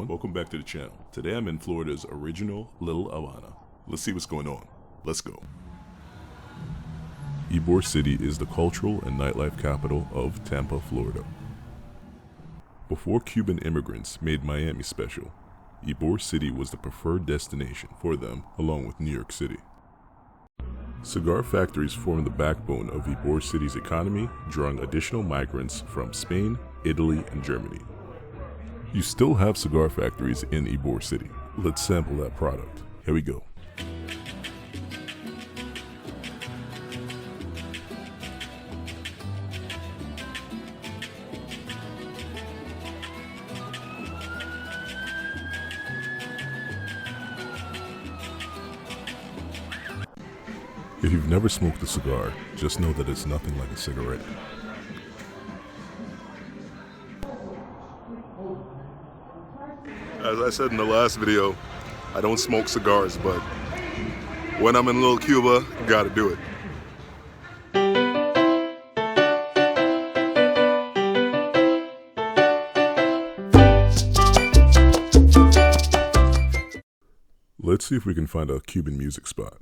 Welcome back to the channel. Today I'm in Florida's original Little Havana. Let's see what's going on. Let's go. Ybor City is the cultural and nightlife capital of Tampa, Florida. Before Cuban immigrants made Miami special, Ybor City was the preferred destination for them, along with New York City. Cigar factories form the backbone of Ybor City's economy, drawing additional migrants from Spain, Italy, and Germany. You still have cigar factories in Ybor City. Let's sample that product. Here we go. If you've never smoked a cigar, just know that it's nothing like a cigarette. As I said in the last video, I don't smoke cigars, but when I'm in Little Cuba, gotta do it. Let's see if we can find a Cuban music spot.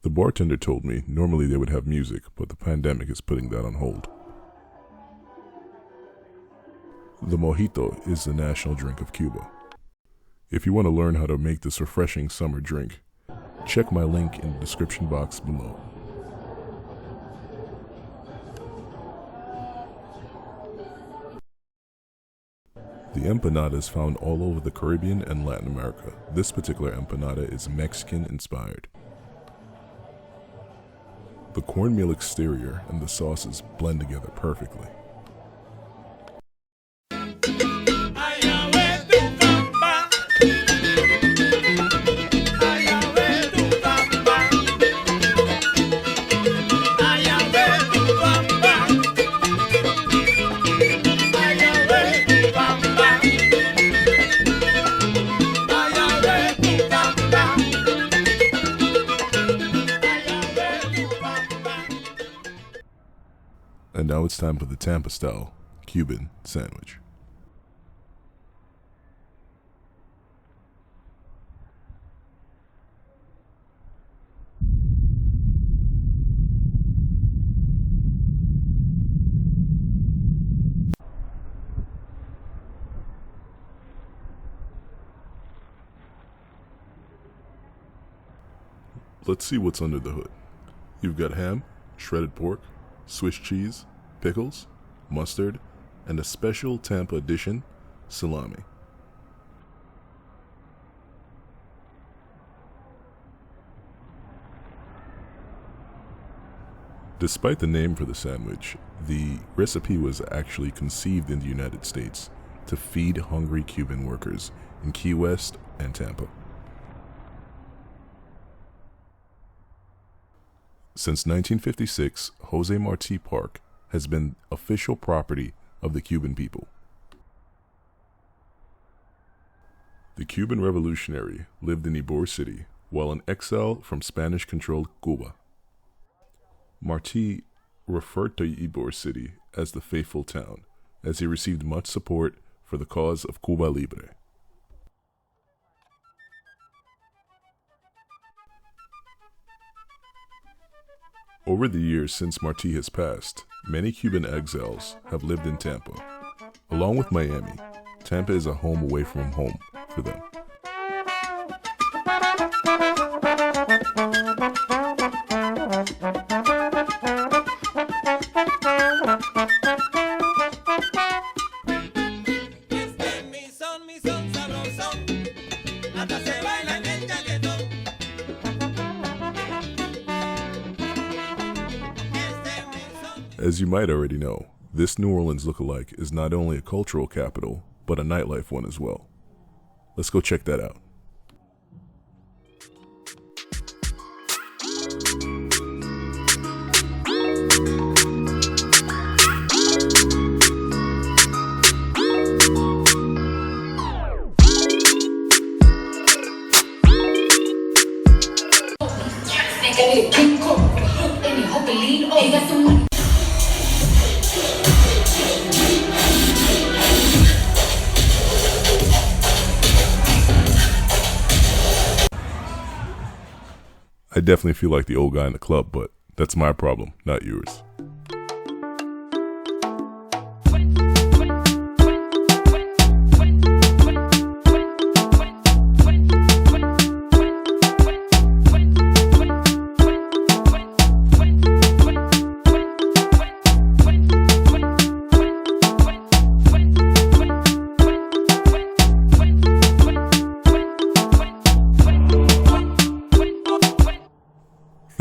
The bartender told me normally they would have music, but the pandemic is putting that on hold. The Mojito is the national drink of Cuba. If you want to learn how to make this refreshing summer drink, check my link in the description box below. The empanada is found all over the Caribbean and Latin America. This particular empanada is Mexican inspired. The cornmeal exterior and the sauces blend together perfectly. And now it's time for the Tampa-style Cuban sandwich. Let's see what's under the hood. You've got ham, shredded pork, Swiss cheese, pickles, mustard, and a special Tampa edition, salami. Despite the name for the sandwich, the recipe was actually conceived in the United States to feed hungry Cuban workers in Key West and Tampa. Since 1956, Jose Marti Park has been official property of the Cuban people. The Cuban revolutionary lived in Ybor City while in exile from Spanish-controlled Cuba. Marti referred to Ybor City as the faithful town, as he received much support for the cause of Cuba Libre. Over the years since Marti has passed, many Cuban exiles have lived in Tampa. Along with Miami, Tampa is a home away from home for them. As you might already know, this New Orleans lookalike is not only a cultural capital, but a nightlife one as well. Let's go check that out. I definitely feel like the old guy in the club, but that's my problem, not yours.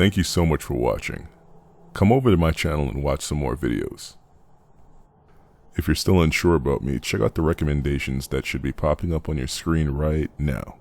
Thank you so much for watching. Come over to my channel and watch some more videos. If you're still unsure about me, check out the recommendations that should be popping up on your screen right now.